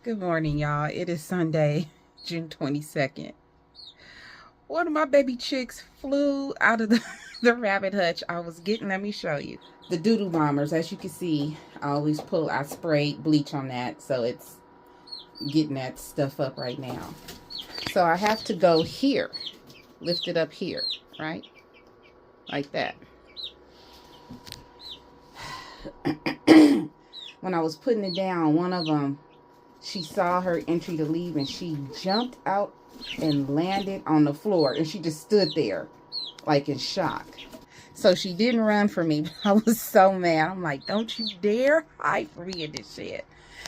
Good morning, y'all. It is Sunday, June 22nd. One of my baby chicks flew out of the rabbit hutch I was getting. Let me show you. The doo-doo bombers, as you can see, I sprayed bleach on that, so it's getting that stuff up right now. So I have to go here, lift it up here, right? Like that. When I was putting it down, one of them, she saw her entry to leave and she jumped out and landed on the floor, and she just stood there like in shock. So she didn't run for me, but I was so mad. I'm like, don't you dare hide from me in this shit.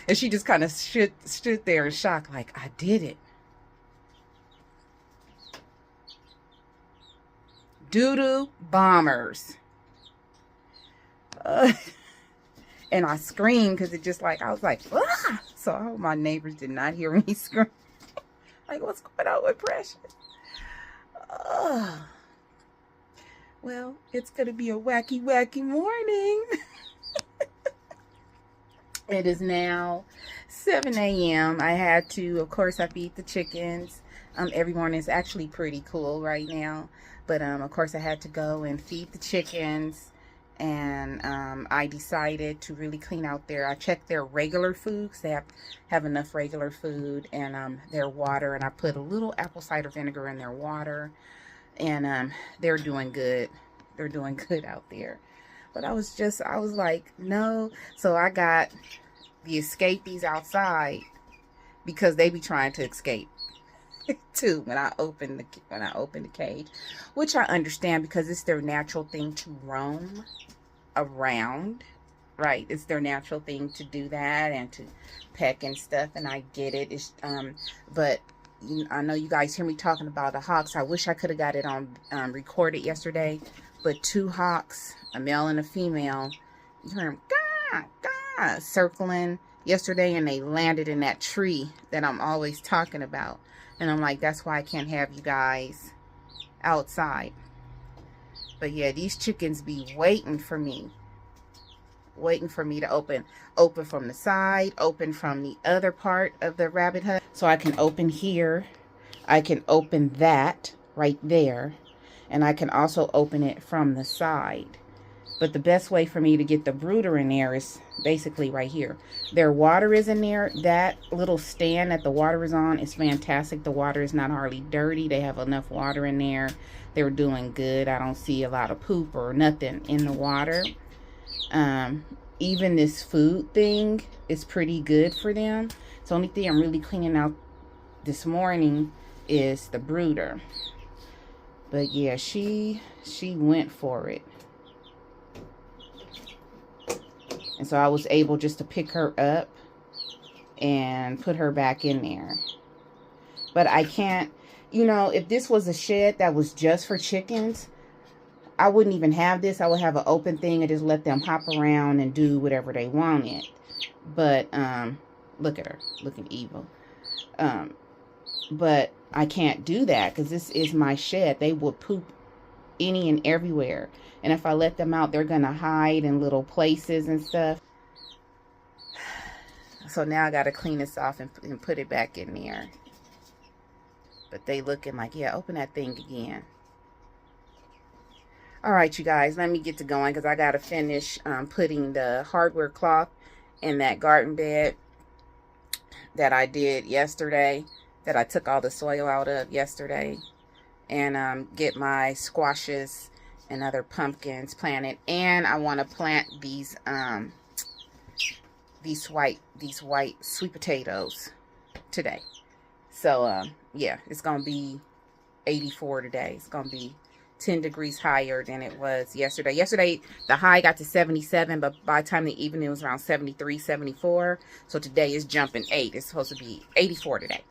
And she just kind of stood there in shock like, I did it. Doo-doo bombers. And I screamed because it just like, I was like, ah! So I hope my neighbors did not hear me scream. Like, what's going on with Precious? Well, it's going to be a wacky, wacky morning. It is now 7 a.m. I had to, of course, I feed the chickens. Every morning is actually pretty cool right now. But, of course, I had to go and feed the chickens. And I decided to really clean out I checked their regular food because they have enough regular food, and their water, and I put a little apple cider vinegar in their water, and they're doing good. They're doing good out there. But I was like, no. So I got the escapees outside because they be trying to escape too when I open the cage, which I understand because it's their natural thing to roam around, right? It's their natural thing to do that and to peck and stuff, and I get it. It's but I know you guys hear me talking about the hawks. I wish I could have got it on recorded yesterday, but two hawks, a male and a female, you hear them circling yesterday, and they landed in that tree that I'm always talking about. And I'm like, that's why I can't have you guys outside. But yeah, these chickens be waiting for me to open from the side, open from the other part of the rabbit hut. So I can open here, I can open that right there, and I can also open it from the side. But the best way for me to get the brooder in there is basically right here. Their water is in there. That little stand that the water is on is fantastic. The water is not hardly dirty. They have enough water in there. They're doing good. I don't see a lot of poop or nothing in the water. Even this food thing is pretty good for them. So the only thing I'm really cleaning out this morning is the brooder. But yeah, she went for it. And so I was able just to pick her up and put her back in there. But I can't, if this was a shed that was just for chickens, I wouldn't even have this. I would have an open thing and just let them hop around and do whatever they wanted. But, look at her, looking evil. But I can't do that because this is my shed. They will poop any and everywhere. And if I let them out, they're going to hide in little places and stuff. So now I got to clean this off and put it back in there. But they looking like, yeah, open that thing again. All right, you guys, let me get to going because I got to finish putting the hardware cloth in that garden bed that I did yesterday, that I took all the soil out of yesterday, and get my squashes and other pumpkins planted. And I want to plant these white sweet potatoes today. So yeah, it's gonna be 84 today. It's gonna be 10 degrees higher than it was yesterday. Yesterday the high got to 77, but by the time the evening it was around 73, 74. So today is jumping 8. It's supposed to be 84 today.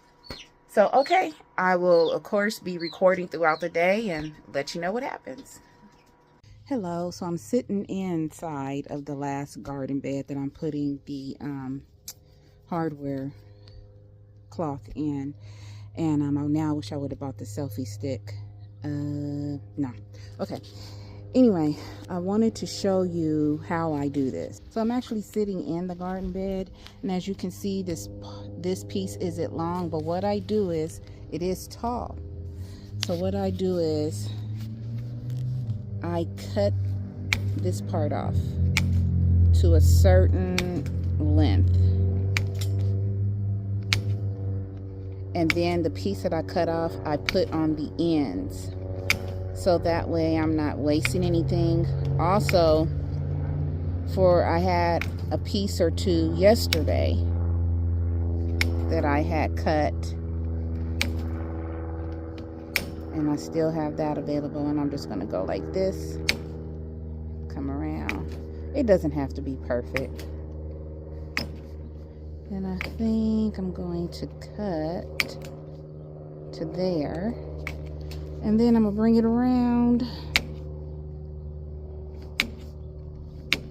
So okay, I will of course be recording throughout the day and let you know what happens. Hello, so I'm sitting inside of the last garden bed that I'm putting the hardware cloth in, and I now wish I would have bought the selfie stick. No. Okay. Anyway, I wanted to show you how I do this. So I'm actually sitting in the garden bed, and as you can see, this this piece isn't long, but what I do is, it is tall. So what I do is I cut this part off to a certain length. And then the piece that I cut off, I put on the ends. So that way I'm not wasting anything. Also, I had a piece or two yesterday that I had cut. And I still have that available, and I'm just gonna go like this, come around. It doesn't have to be perfect. And I think I'm going to cut to there. And then I'm gonna bring it around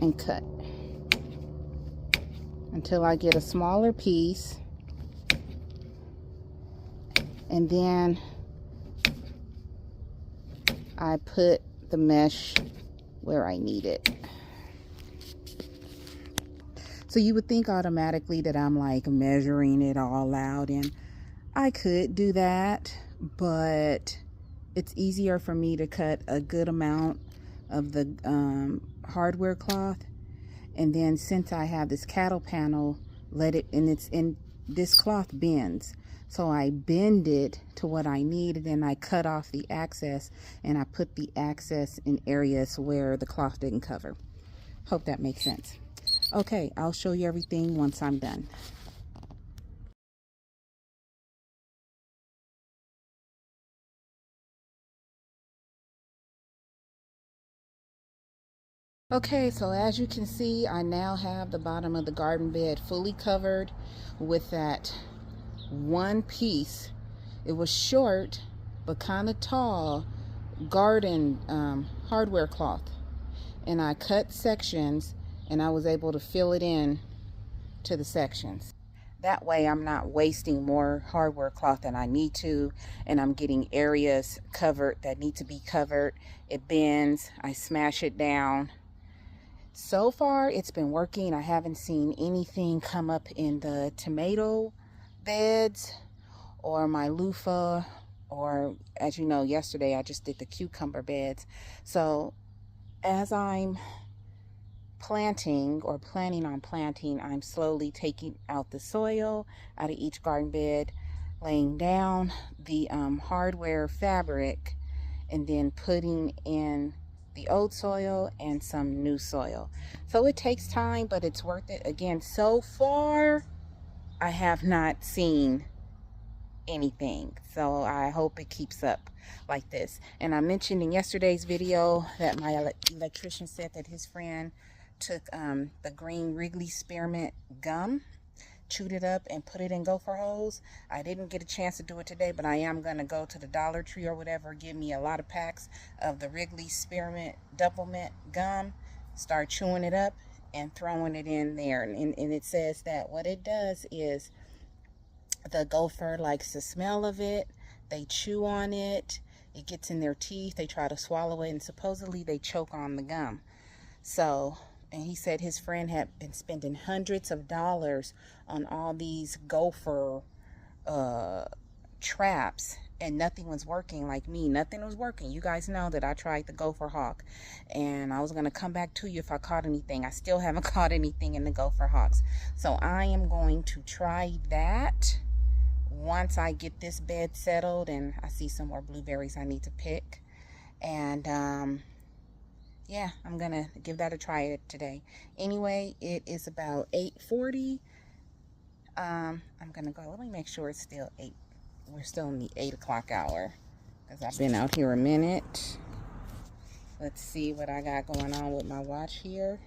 and cut until I get a smaller piece. And then I put the mesh where I need it. So you would think automatically that I'm like measuring it all out, and I could do that, but it's easier for me to cut a good amount of the hardware cloth, and then since I have this cattle panel, this cloth bends. So I bend it to what I need, and then I cut off the excess, and I put the excess in areas where the cloth didn't cover. Hope that makes sense. Okay, I'll show you everything once I'm done. Okay, so as you can see, I now have the bottom of the garden bed fully covered with that one piece. It was short but kind of tall garden hardware cloth, and I cut sections, and I was able to fill it in to the sections. That way I'm not wasting more hardware cloth than I need to, and I'm getting areas covered that need to be covered. It bends, I smash it down. So far it's been working. I haven't seen anything come up in the tomato beds or my loofah, or as you know, yesterday I just did the cucumber beds. So as I'm planting or planning on planting, I'm slowly taking out the soil out of each garden bed, laying down the hardware fabric, and then putting in the old soil and some new soil. So it takes time, but it's worth it. Again, so far I have not seen anything, so I hope it keeps up like this. And I mentioned in yesterday's video that my electrician said that his friend took the green Wrigley spearmint gum, chewed it up and put it in gopher holes. I didn't get a chance to do it today, but I am going to go to the Dollar Tree or whatever, give me a lot of packs of the Wrigley spearmint double mint gum, start chewing it up and throwing it in there. And it says that what it does is the gopher likes the smell of it, they chew on it, it gets in their teeth, they try to swallow it, and supposedly they choke on the gum. So, and he said his friend had been spending hundreds of dollars on all these gopher traps, and nothing was working. Like me, nothing was working. You guys know that I tried the gopher hawk, and I was going to come back to you if I caught anything. I still haven't caught anything in the gopher hawks. So I am going to try that once I get this bed settled, and I see some more blueberries I need to pick. And yeah, I'm gonna give that a try today. Anyway, it is about 8:40. I'm gonna go. Let me make sure it's still 8. We're still in the 8 o'clock hour, because I've been out here a minute. Let's see what I got going on with my watch here.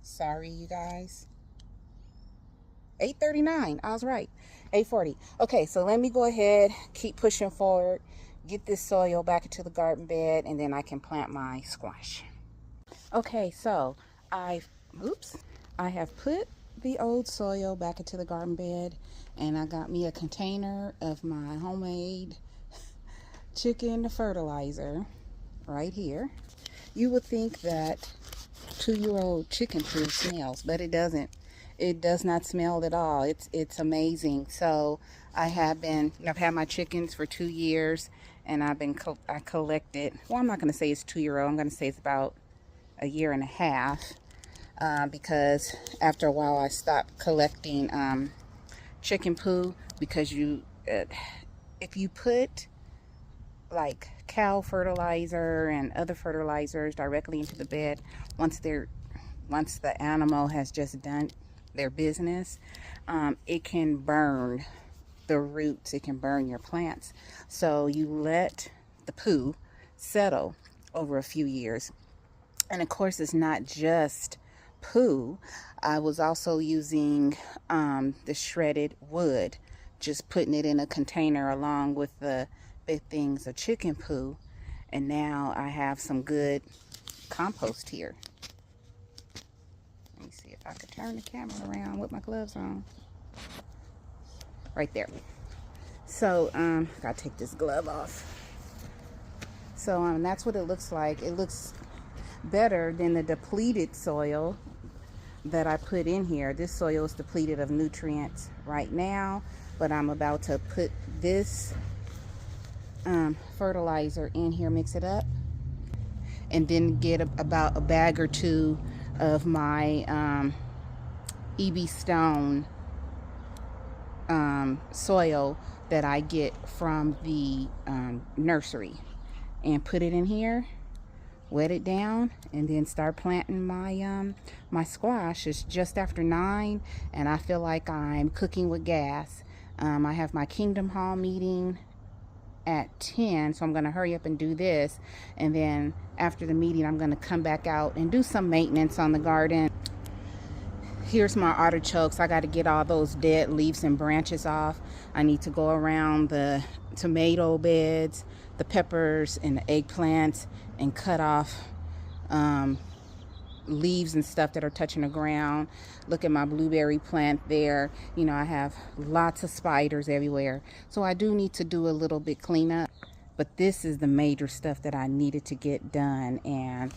Sorry, you guys. 8:39. I was right. 8:40. Okay, so let me go ahead, keep pushing forward, get this soil back into the garden bed, and then I can plant my squash. Okay, so I have put the old soil back into the garden bed, and I got me a container of my homemade chicken fertilizer right here. You would think that 2-year-old chicken food smells, but it doesn't. It does not smell at all. It's amazing. So I've had my chickens for 2 years, and I collected, well, I'm not going to say it's 2-year-old. I'm going to say it's about a year and a half, because after a while I stopped collecting chicken poo, because if you put like cow fertilizer and other fertilizers directly into the bed, once the animal has just done their business, it can burn the roots, it can burn your plants. So you let the poo settle over a few years. And of course, it's not just poo. I was also using the shredded wood, just putting it in a container along with the big things of chicken poo, and now I have some good compost here. Let me see if I can turn the camera around with my gloves on. Right there. So gotta take this glove off. So that's what it looks like. It looks better than the depleted soil that I put in here. This soil is depleted of nutrients right now, but I'm about to put this fertilizer in here, mix it up, and then get about a bag or two of my EB Stone soil that I get from the nursery, and put it in here, wet it down, and then start planting my my squash. It's just after 9, and I feel like I'm cooking with gas. I have my Kingdom Hall meeting at 10, so I'm going to hurry up and do this, and then after the meeting I'm going to come back out and do some maintenance on the garden. Here's my artichokes. I got to get all those dead leaves and branches off. I need to go around the tomato beds, the peppers, and the eggplants, and cut off leaves and stuff that are touching the ground. Look at my blueberry plant there. You know, I have lots of spiders everywhere, so I do need to do a little bit cleanup, but this is the major stuff that I needed to get done, and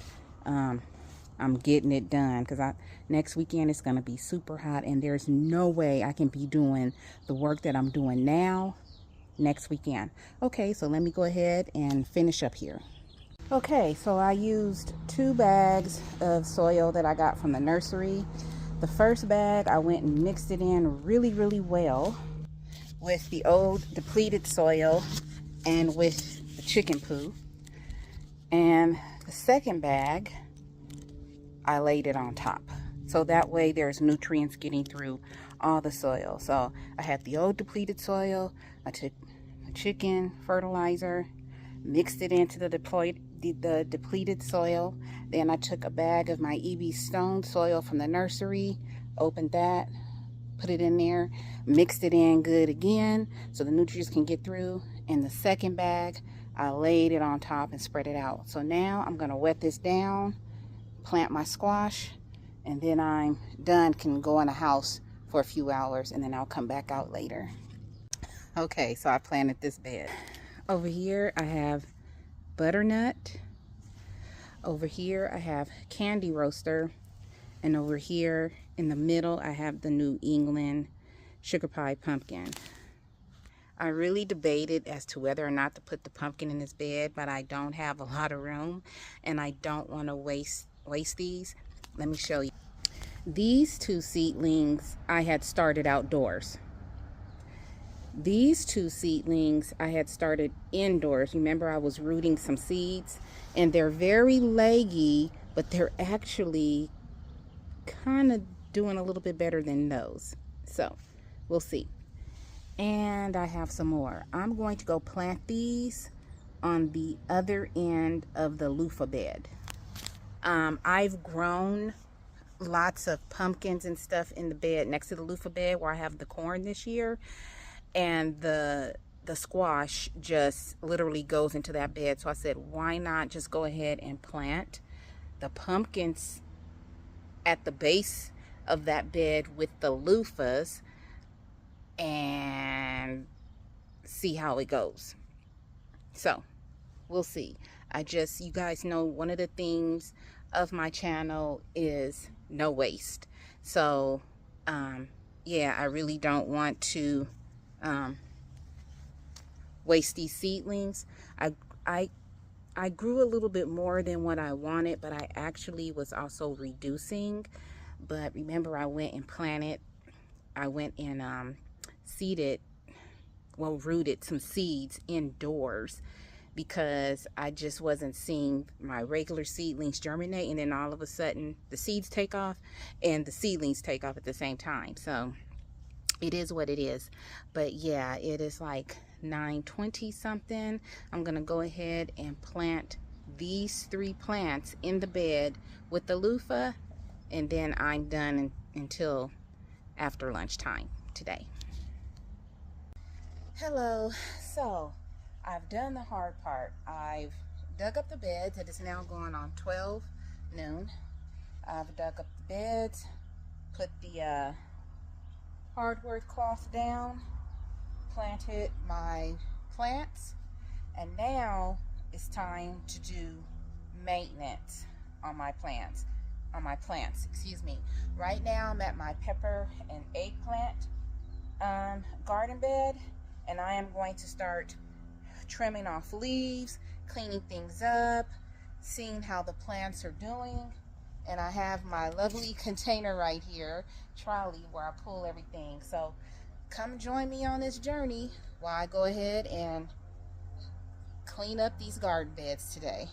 I'm getting it done, because next weekend it's going to be super hot, and there's no way I can be doing the work that I'm doing now next weekend. Okay, so let me go ahead and finish up here. Okay, so I used 2 bags of soil that I got from the nursery. The first bag, I went and mixed it in really, really well with the old depleted soil and with the chicken poo. And the second bag, I laid it on top, so that way there's nutrients getting through all the soil. So I had the old depleted soil, I took chicken fertilizer, mixed it into the depleted soil. Then I took a bag of my EB Stone soil from the nursery, opened that, put it in there, mixed it in good again so the nutrients can get through. In the second bag, I laid it on top and spread it out. So now I'm going to wet this down, plant my squash, and then I'm done, can go in the house for a few hours, and then I'll come back out later. Okay, so I planted this bed. Over here I have butternut. Over here I have candy roaster. And over here in the middle I have the New England sugar pie pumpkin. I really debated as to whether or not to put the pumpkin in this bed, but I don't have a lot of room, and I don't want to waste these. Let me show you. These 2 seedlings I had started outdoors. These 2 seedlings I had started indoors. Remember, I was rooting some seeds, and they're very leggy, but they're actually kind of doing a little bit better than those. So we'll see. And I have some more. I'm going to go plant these on the other end of the loofah bed. I've grown lots of pumpkins and stuff in the bed next to the loofah bed where I have the corn this year, and the squash just literally goes into that bed. So I said, why not just go ahead and plant the pumpkins at the base of that bed with the loofahs and see how it goes. So we'll see. You guys know one of the themes of my channel is no waste. So Yeah, I really don't want to um, waste these seedlings. I, I, I grew a little bit more than what I wanted, but I actually was also reducing. But remember, I went and seeded, well, rooted some seeds indoors because I just wasn't seeing my regular seedlings germinate, and then all of a sudden the seeds take off and the seedlings take off at the same time. So it is what it is. But yeah, it is like 9:20 something. I'm gonna go ahead and plant these 3 plants in the bed with the loofah, and then I'm done until after lunchtime today. Hello. So I've done the hard part. I've dug up the beds. It is now going on 12 noon. I've dug up the beds, put the hardwood cloth down, planted my plants, and now it's time to do maintenance on my plants. Excuse me. Right now I'm at my pepper and eggplant garden bed, and I am going to start trimming off leaves, cleaning things up, seeing how the plants are doing. And I have my lovely container right here, trolley, where I pull everything. So come join me on this journey while I go ahead and clean up these garden beds today.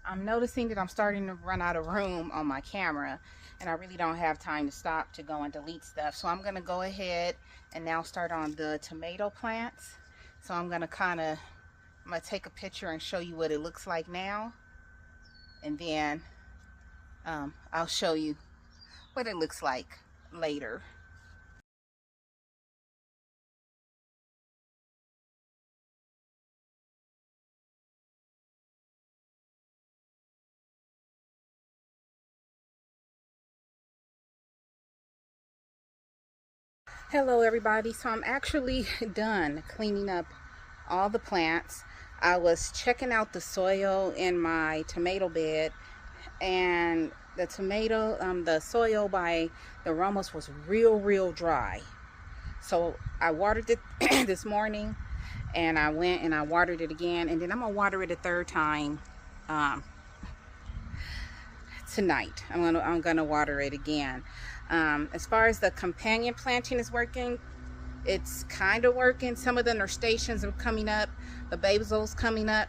I'm noticing that I'm starting to run out of room on my camera, and I really don't have time to stop to go and delete stuff. So I'm going to go ahead and now start on the tomato plants. So I'm going to take a picture and show you what it looks like now, and then I'll show you what it looks like later. Hello everybody. So I'm actually done cleaning up all the plants. I was checking out the soil in my tomato bed, and the soil by the Romos was real dry. So I watered it this morning, and I went and I watered it again, and then I'm gonna water it a third time tonight. I'm gonna water it again. As far as the companion planting is working, it's kind of working. Some of the nasturtiums are coming up, the basil's coming up.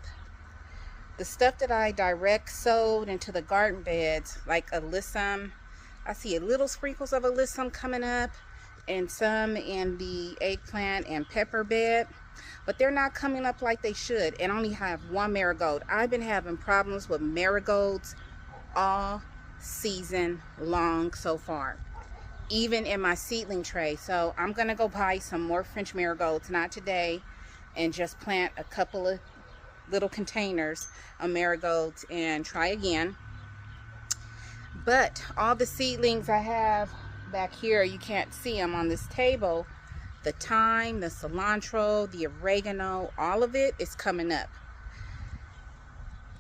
The stuff that I direct sowed into the garden beds, like alyssum, I see little sprinkles of alyssum coming up, and some in the eggplant and pepper bed, but they're not coming up like they should, and only have one marigold. I've been having problems with marigolds all season long so far, even in my seedling tray. So I'm gonna go buy some more French marigolds, not today, and just plant a couple of little containers of marigolds and try again. But all the seedlings I have back here, you can't see them on this table. The thyme, the cilantro, the oregano, all of it is coming up.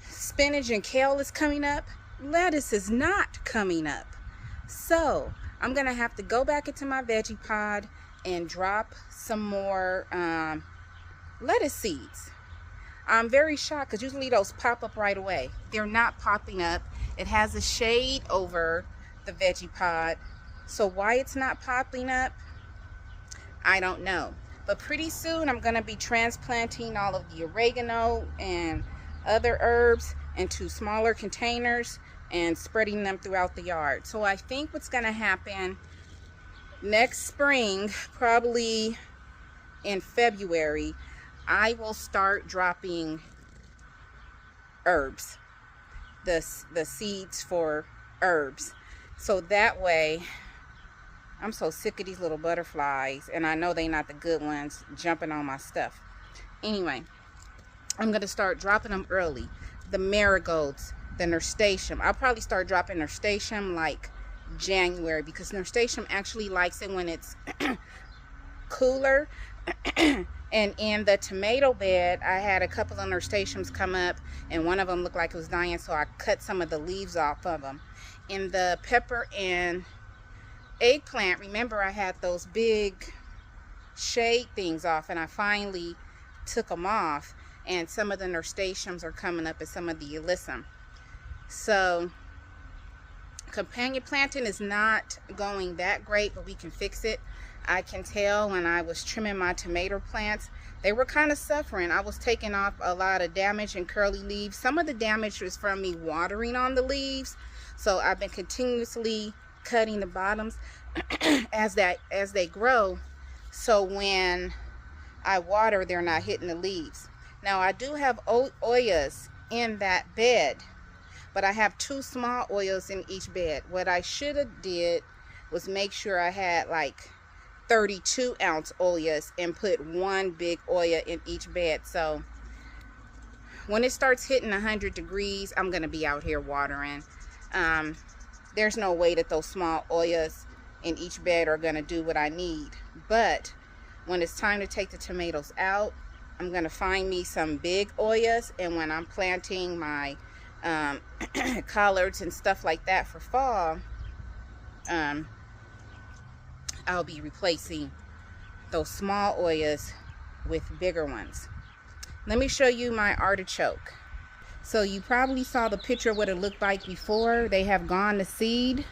Spinach and kale is coming up. Lettuce is not coming up. So I'm gonna have to go back into my veggie pod and drop some more lettuce seeds. I'm very shocked because usually those pop up right away. They're not popping up. It has a shade over the veggie pod, so why it's not popping up, I don't know. But pretty soon I'm gonna be transplanting all of the oregano and other herbs into smaller containers and spreading them throughout the yard. So I think what's gonna happen next spring, probably in February, I will start dropping herbs, the seeds for herbs. So that way, I'm so sick of these little butterflies, and I know they're not the good ones jumping on my stuff. Anyway, I'm going to start dropping them early. The marigolds, the nasturtium. I'll probably start dropping nasturtium like January, because nasturtium actually likes it when it's cooler. And in the tomato bed, I had a couple of nasturtiums come up, and one of them looked like it was dying, so I cut some of the leaves off of them. In the pepper and eggplant, remember I had those big shade things off, and I finally took them off, and some of the nasturtiums are coming up, and some of the alyssum. So companion planting is not going that great, but we can fix it. I can tell when I was trimming my tomato plants, they were kind of suffering. I was taking off a lot of damage and curly leaves. Some of the damage was from me watering on the leaves, so I've been continuously cutting the bottoms as they grow, so when I water, they're not hitting the leaves. Now I do have oyas in that bed, but I have 2 small oyas in each bed. What I should have did was make sure I had like 32-ounce oyas and put 1 big oya in each bed. So when it starts hitting 100 degrees, I'm gonna be out here watering. There's no way that those small oyas in each bed are gonna do what I need. But when it's time to take the tomatoes out, I'm gonna find me some big oyas, and when I'm planting my collards and stuff like that for fall, I'll be replacing those small oyas with bigger ones. Let me show you my artichoke. So you probably saw the picture of what it looked like before. They have gone to seed.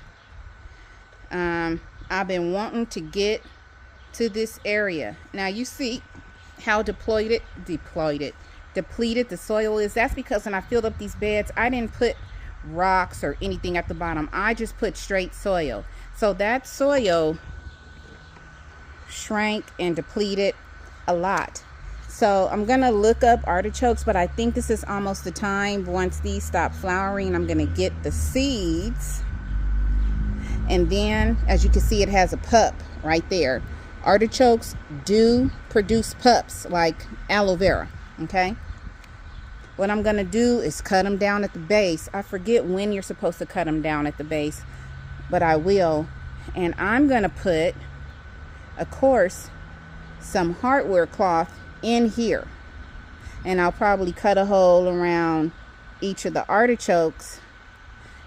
I've been wanting to get to this area. Now you see how deployed depleted the soil is. That's because when I filled up these beds, I didn't put rocks or anything at the bottom. I just put straight soil. So that soil shrank and depleted a lot. So I'm gonna look up artichokes, but I think this is almost the time. Once these stop flowering, I'm gonna get the seeds. And then, as you can see, it has a pup right there. Artichokes do produce pups like aloe vera, okay? What I'm gonna do is cut them down at the base. I forget when you're supposed to cut them down at the base, but I will. And I'm gonna put, of course, some hardware cloth in here. And I'll probably cut a hole around each of the artichokes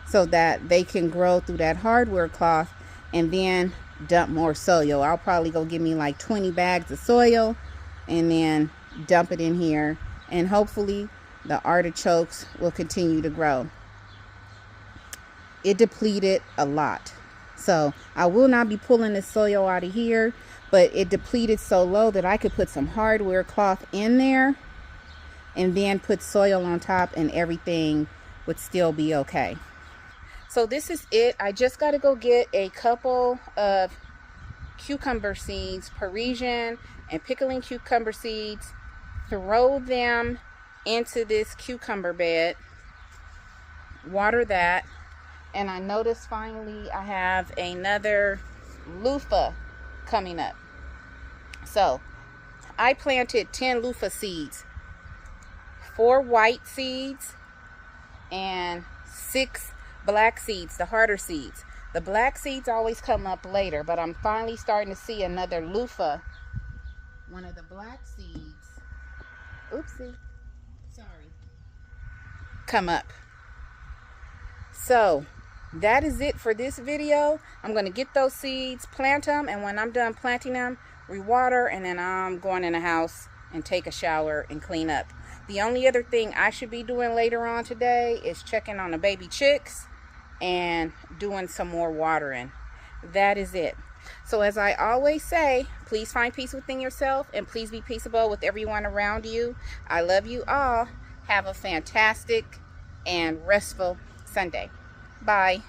so that they can grow through that hardware cloth, and then dump more soil. I'll probably go give me like 20 bags of soil and then dump it in here, and hopefully the artichokes will continue to grow. It depleted a lot, so I will not be pulling the soil out of here, but it depleted so low that I could put some hardware cloth in there and then put soil on top, and everything would still be okay. So this is it. I just got to go get a couple of cucumber seeds, Parisian and pickling cucumber seeds, throw them into this cucumber bed, water that, and I noticed finally I have another loofah coming up. So I planted 10 loofah seeds, 4 white seeds and 6 black seeds, the harder seeds. The black seeds always come up later, but I'm finally starting to see another loofah. One of the black seeds, oopsie, sorry, come up. So that is it for this video. I'm going to get those seeds, plant them, and when I'm done planting them, rewater, and then I'm going in the house and take a shower and clean up. The only other thing I should be doing later on today is checking on the baby chicks and doing some more watering. That is it. So as I always say, please find peace within yourself, and please be peaceable with everyone around you. I love you all. Have a fantastic and restful Sunday. Bye.